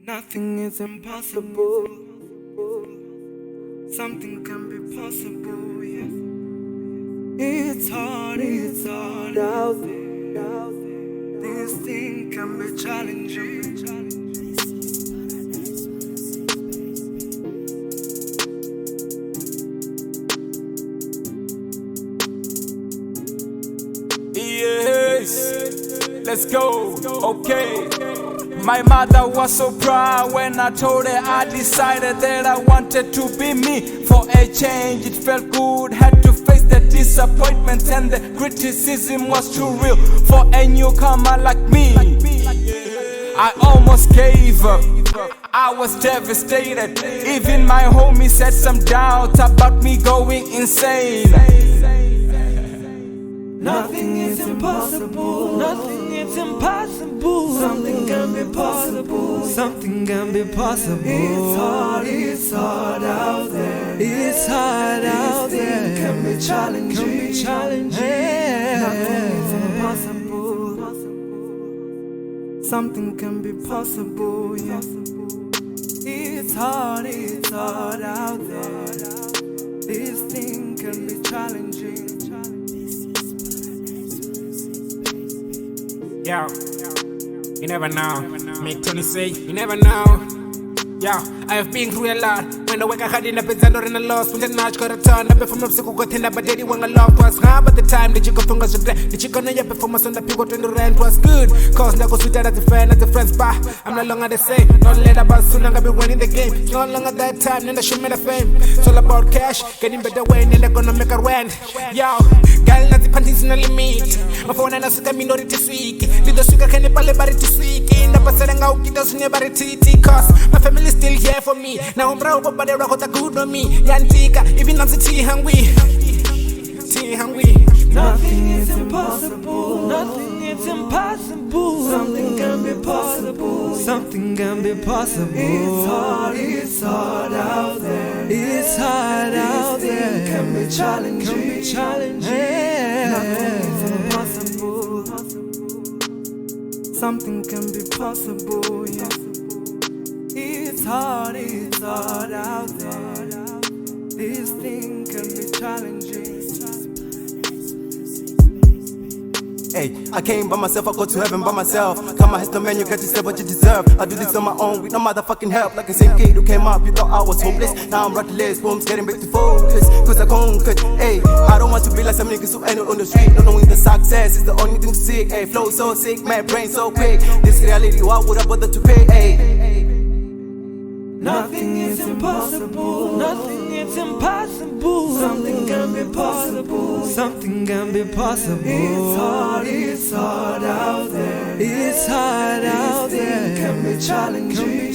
Nothing is impossible. Something can be possible, yes. It's hard out there. This thing can be challenging. Yes, let's go, okay. My mother was so proud when I told her I decided that I wanted to be me. For a change, it felt good, had to face the disappointment and the criticism was too real. For a newcomer like me, I almost gave up, I was devastated. Even my homies had some doubt about me going insane. Nothing is impossible. Nothing is impossible. Something can be possible. Something can be possible. It's hard out there. It's hard out there. Can be challenging. Nothing is impossible. Something can be possible. Yes. It's hard out there. This thing can be challenging. Yo, you never know. Make Tony say, you never know. Yo, I have been through a lot. When the work I had in the bed, or in the loss, when the notch got a ton, I be from Mexico, got in the but daddy when I loved was hard. But the time that you got fingers to play, the chicken on your performance on the people to the rent was good. Cause now go sweet at the fan, at the friends bar. I'm no longer the same, not let about soon, I'm gonna be winning the game. It's no longer that time, then I show me the fame. It's all about cash, getting better way, and then they're gonna make a rent. Yo, girl, not the panties in the limit. My phone and I suck a minority sweet. Little sugar can you pale barity sweet. In the passing out, it doesn't never TT. Cause my family still here for me. Now I'm proud of the rock that good on me. Yantika, even I'm tea hungry. Tea hungry. Nothing is impossible. Nothing is impossible. Something can be possible. Something can be possible. It's hard out there. It's hard out there. Can be challenging. Nothing is impossible. Something can be possible. Yes. It's hard out there. This thing can be challenging. Hey, I came by myself, I go to heaven by myself. Come on, the man, you get to say what you deserve. I do this on my own with no motherfucking help. Like the same kid who came up, you thought I was hopeless. Now I'm ruthless, boom's getting back to focus. Cause I conquered, hey, I don't want to be like some niggas who ain't on the street. Not knowing the success is the only thing to see. Hey, flow so sick, man, brain so quick. This reality, why would I bother to pay? Hey. Nothing is impossible. Nothing is impossible. Something can be possible. Something can be possible. It's hard out there. It's hard out there. Can be challenging.